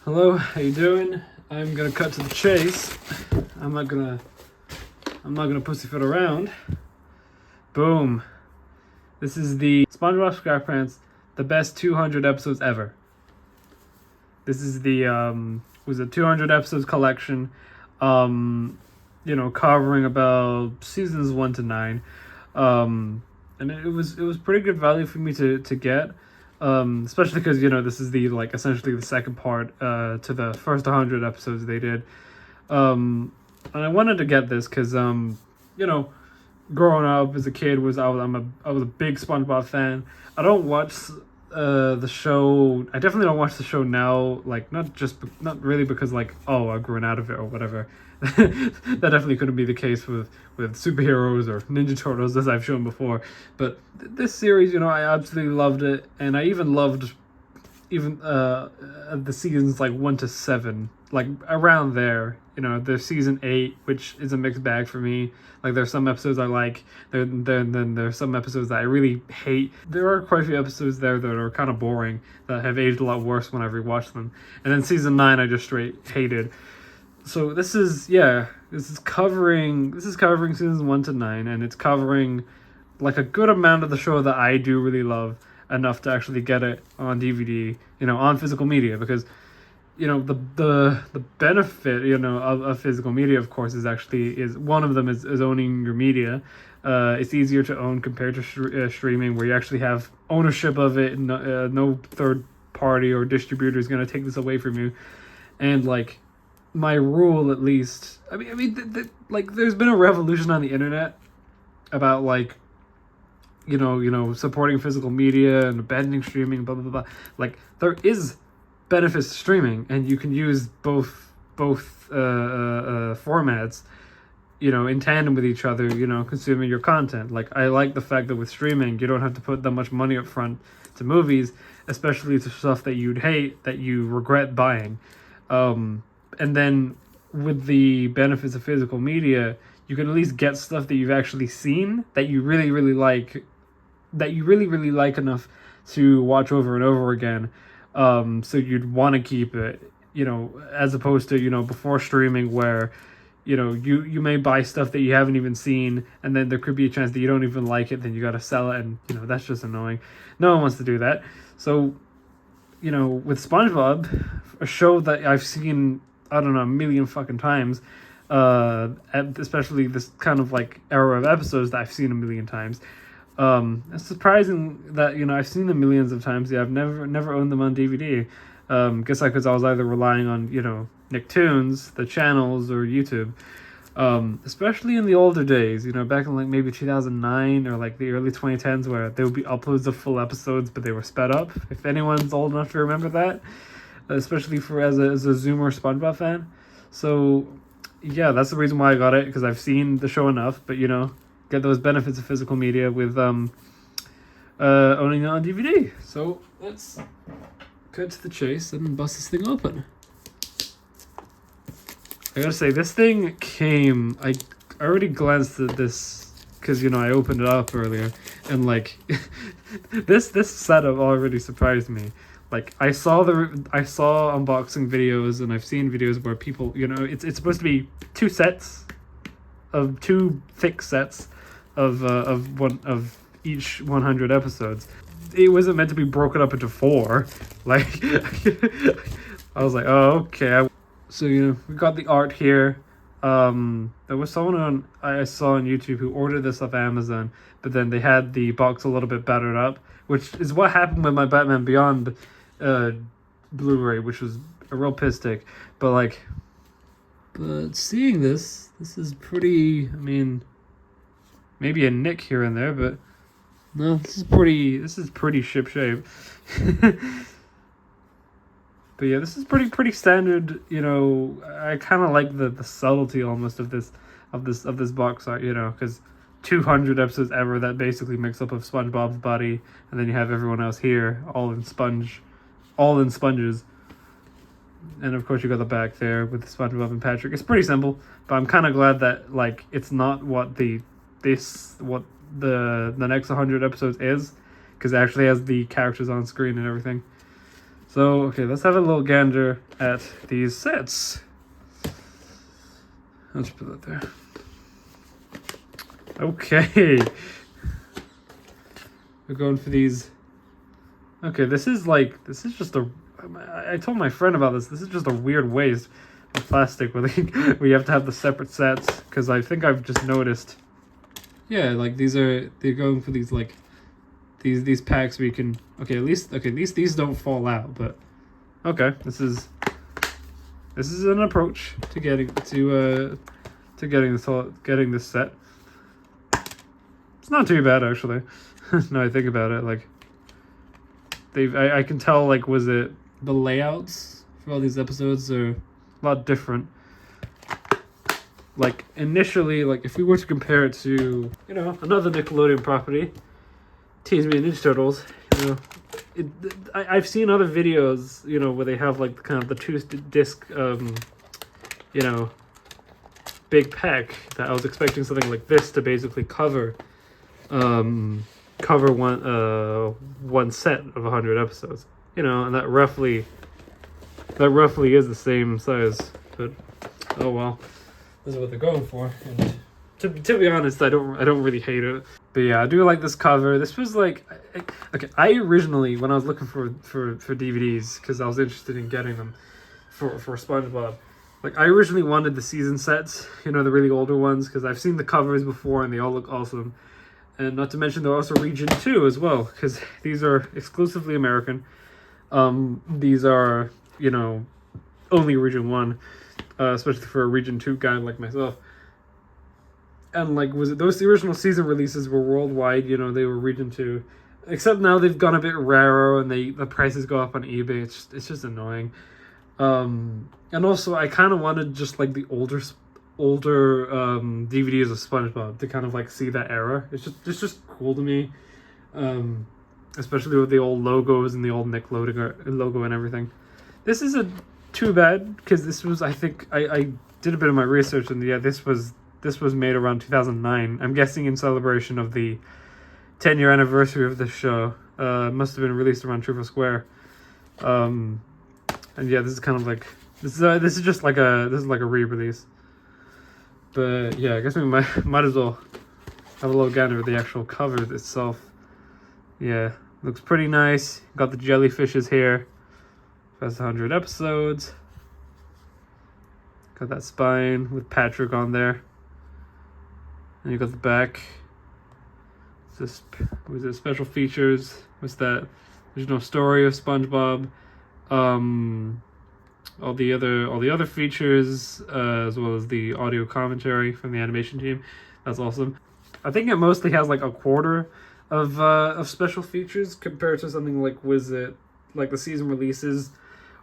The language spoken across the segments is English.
Hello, how you doing? I'm gonna cut to the chase. I'm not gonna pussyfoot around. Boom. This is the SpongeBob SquarePants, the best 200 episodes ever. This is the was a 200 episodes collection, covering about seasons 1 to 9. And it was pretty good value for me to get. Especially because this is the essentially the second part to the first 100 episodes they did, and I wanted to get this because growing up as a kid I was a big SpongeBob fan. I don't watch the show. I definitely don't watch the show now. Not really because I've grown out of it or whatever. That definitely couldn't be the case with superheroes or Ninja Turtles, as I've shown before. But this series, I absolutely loved it, and I even loved the seasons 1 to 7, around there. There's season 8, which is a mixed bag for me. There's some episodes I like, then there's some episodes that I really hate. There are quite a few episodes there that are kind of boring, that have aged a lot worse when I rewatched them. And then season 9 I just straight hated. So this is covering seasons 1 to 9, and it's covering a good amount of the show that I do really love, enough to actually get it on DVD, on physical media, because the benefit of physical media, of course, is one of them is owning your media. It's easier to own compared to streaming, where you actually have ownership of it. No third party or distributor is going to take this away from you. And my rule, at least, there's been a revolution on the internet about supporting physical media and abandoning streaming, blah blah blah. There is benefits to streaming, and you can use both formats in tandem with each other, consuming your content. I like the fact that with streaming you don't have to put that much money up front to movies, especially to stuff that you'd hate, that you regret buying. And then with the benefits of physical media, you can at least get stuff that you've actually seen, that you really like enough to watch over and over again. So you'd want to keep it, as opposed to, before streaming, where, you may buy stuff that you haven't even seen, and then there could be a chance that you don't even like it, then you got to sell it, and, that's just annoying. No one wants to do that. So, with SpongeBob, a show that I've seen, I don't know, a million fucking times, especially this kind of era of episodes that I've seen a million times. It's surprising that I've seen them millions of times. Yeah, I've never owned them on DVD. Guess because I was either relying on Nicktoons, the channels, or YouTube. Especially in the older days, back in maybe 2009 or the early 2010s, where there would be uploads of full episodes, but they were sped up. If anyone's old enough to remember that, especially as a Zoomer SpongeBob fan. So yeah, that's the reason why I got it, because I've seen the show enough, but get those benefits of physical media with owning it on DVD. So let's cut to the chase and bust this thing open. I gotta say, this thing came, I already glanced at this because I opened it up earlier, and this setup already surprised me. I saw unboxing videos, and I've seen videos where people, it's supposed to be two thick sets of each 100 episodes. It wasn't meant to be broken up into 4. I was like, oh, okay. So we got the art here. There was someone I saw on YouTube who ordered this off Amazon, but then they had the box a little bit battered up, which is what happened with my Batman Beyond Blu-ray, which was a real piss take. But seeing this is pretty. I mean, maybe a nick here and there, but no, this is pretty ship shape. But yeah, this is pretty standard. I kind of like the subtlety almost of this box art. Because 200 episodes ever, that basically makes up of SpongeBob's body, and then you have everyone else here, all in sponges, and of course you got the back there with SpongeBob and Patrick. It's pretty simple, but I'm kind of glad that it's not what the next 100 episodes is, because it actually has the characters on screen and everything. So, okay, let's have a little gander at these sets. Let's put that there. Okay. We're going for these. Okay, this is just a... I told my friend about this. This is just a weird waste of plastic where you have to have the separate sets. Because I think I've just noticed. Yeah, like they're going for these like... These packs where you can... Okay, at least these don't fall out, but okay, this is an approach to getting this set. It's not too bad actually. Now I think about it, like I can tell, like, was it the layouts for all these episodes are a lot different. Like initially, like if we were to compare it to, you know, another Nickelodeon property, Teenage Mutant Ninja Turtles, you know, I've seen other videos, you know, where they have like kind of the 2-disc, you know, big pack that I was expecting something like this to basically cover one set of 100 episodes, you know, and that roughly is the same size. But oh well, this is what they're going for. And to be honest, I don't really hate it. But yeah, I do like this cover. This was like, okay, I originally, when I was looking for DVDs, because I was interested in getting them for SpongeBob, like I originally wanted the season sets, you know, the really older ones, because I've seen the covers before and they all look awesome. And not to mention they're also region 2 as well, because these are exclusively American. These are, you know, only region 1, especially for a region 2 guy like myself. And like, was it those the original season releases were worldwide, you know, they were region 2. Except now they've gone a bit rarer and the prices go up on eBay. It's just annoying. And also I kind of wanted just like the older DVDs of SpongeBob to kind of like see that era. It's just cool to me. Especially with the old logos and the old Nickelodeon logo and everything. This isn't too bad, because this was, I think, I did a bit of my research, and yeah, this was made around 2009. I'm guessing in celebration of the 10-year anniversary of the show. Must have been released around Triple Square. And yeah, this is kind of like this is just like a re-release. But yeah, I guess we might as well have a little gander at the actual cover itself. Yeah, looks pretty nice. Got the jellyfishes here. That's 100 episodes. Got that spine with Patrick on there. And you got the back. Was it special features? What's that? There's no story of SpongeBob. All the other features, as well as the audio commentary from the animation team. That's awesome. I think it mostly has like a quarter of special features compared to something like, was it like the season releases,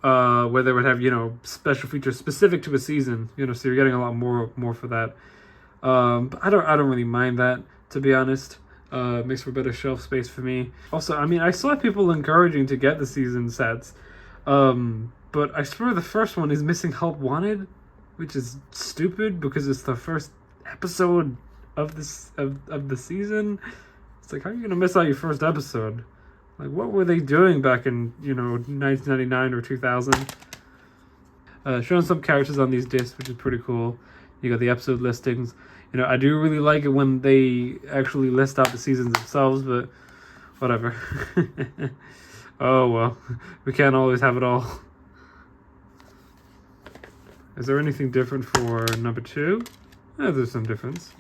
where they would have, you know, special features specific to a season, you know, so you're getting a lot more for that. But I don't really mind that, to be honest. It makes for better shelf space for me. Also, I mean, I saw people encouraging to get the season sets, but I swear the first one is missing Help Wanted, which is stupid because it's the first episode of the season. It's like, how are you gonna miss out your first episode? Like, what were they doing back in, you know, 1999 or 2000? Showing some characters on these discs, which is pretty cool. You got the episode listings. You know, I do really like it when they actually list out the seasons themselves, but whatever. Oh well, we can't always have it all. Is there anything different for number 2? Yeah, there's some difference.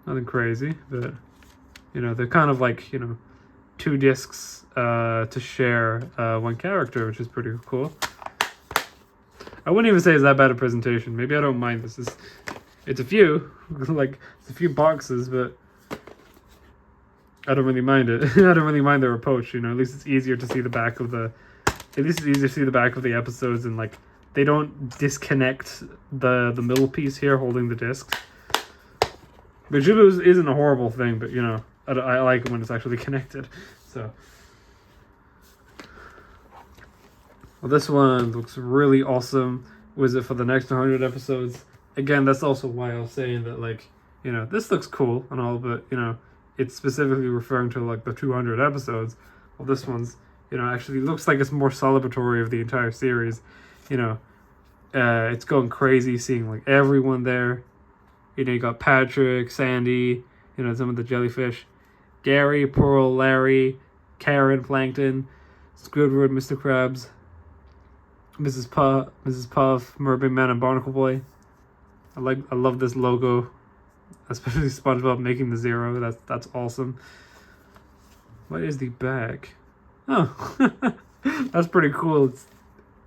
Nothing crazy, but you know, they're kind of like, you know, 2 discs to share one character, which is pretty cool. I wouldn't even say it's that bad a presentation. Maybe I don't mind this. It's a few, like, it's a few boxes, but I don't really mind it. I don't really mind their approach, you know. At least it's easier to see the back of the... At least it's easier to see the back of the episodes, and, like, they don't disconnect the middle piece here holding the discs. Which isn't a horrible thing, but, you know, I like it when it's actually connected, so... Well, this one looks really awesome. Was it for the next 100 episodes? Again, that's also why I was saying that, like, you know, this looks cool and all, but, you know, it's specifically referring to, like, the 200 episodes. Well, this one's, actually looks like it's more celebratory of the entire series. It's going crazy seeing like everyone there. You got Patrick, Sandy, some of the jellyfish, Gary, Pearl, Larry, Karen, Plankton, Squidward, Mr. Krabs, Mrs. Puff, Mermaid Man, and Barnacle Boy. I love this logo, especially SpongeBob making the zero. That's awesome. What is the back? Oh, that's pretty cool. It's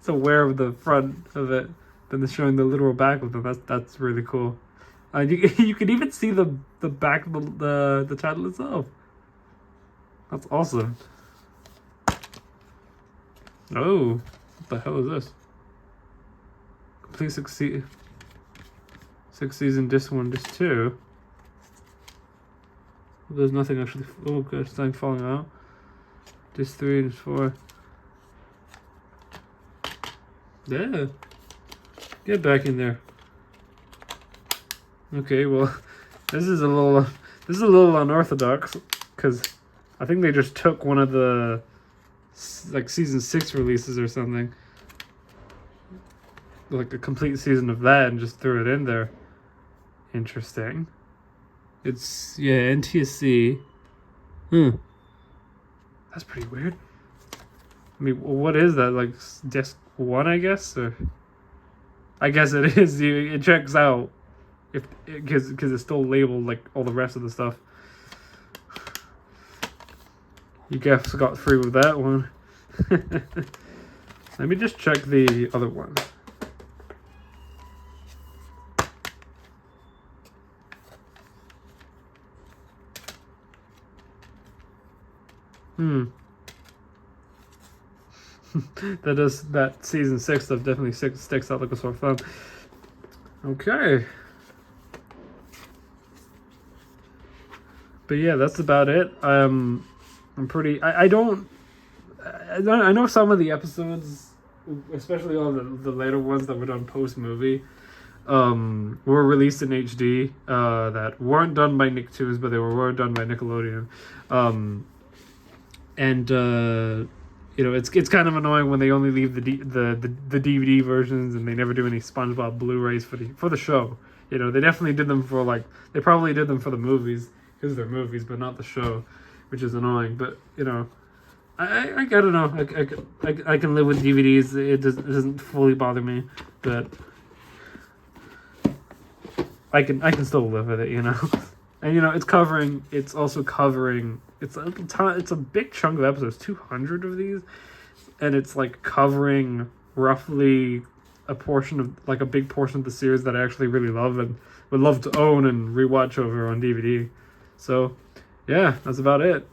aware of the front of it, then it's showing the literal back of them. That's really cool. You can even see the back of the title itself. That's awesome. Oh, what the hell is this? Complete 6 season disc 1, disc 2. There's nothing actually. Oh gosh, something falling out. Disc 3, disc 4. Yeah. Get back in there. Okay, well, this is a little unorthodox, because I think they just took one of the like season 6 releases or something, like a complete season of that, and just threw it in there. Interesting. It's NTSC. That's pretty weird. I mean, what is that, like disc 1, I guess, or I guess it is. It checks out because it's still labeled like all the rest of the stuff. You guys got through with that one. Let me just check the other one. That season 6 stuff definitely sticks out like a sore thumb. Okay. But yeah, that's about it. I'm pretty. I know some of the episodes, especially all the later ones that were done post movie, were released in HD. That weren't done by Nicktoons, but they were done by Nickelodeon. It's kind of annoying when they only leave the DVD versions, and they never do any SpongeBob Blu-rays for the show. They definitely did them they probably did them for the movies, because they're movies, but not the show, which is annoying. But I don't know. I can live with DVDs. It doesn't fully bother me, but I can still live with it. And it's also covering. It's a big chunk of episodes, 200 of these, and it's like covering roughly a big portion of the series that I actually really love and would love to own and rewatch over on DVD. So, yeah, that's about it.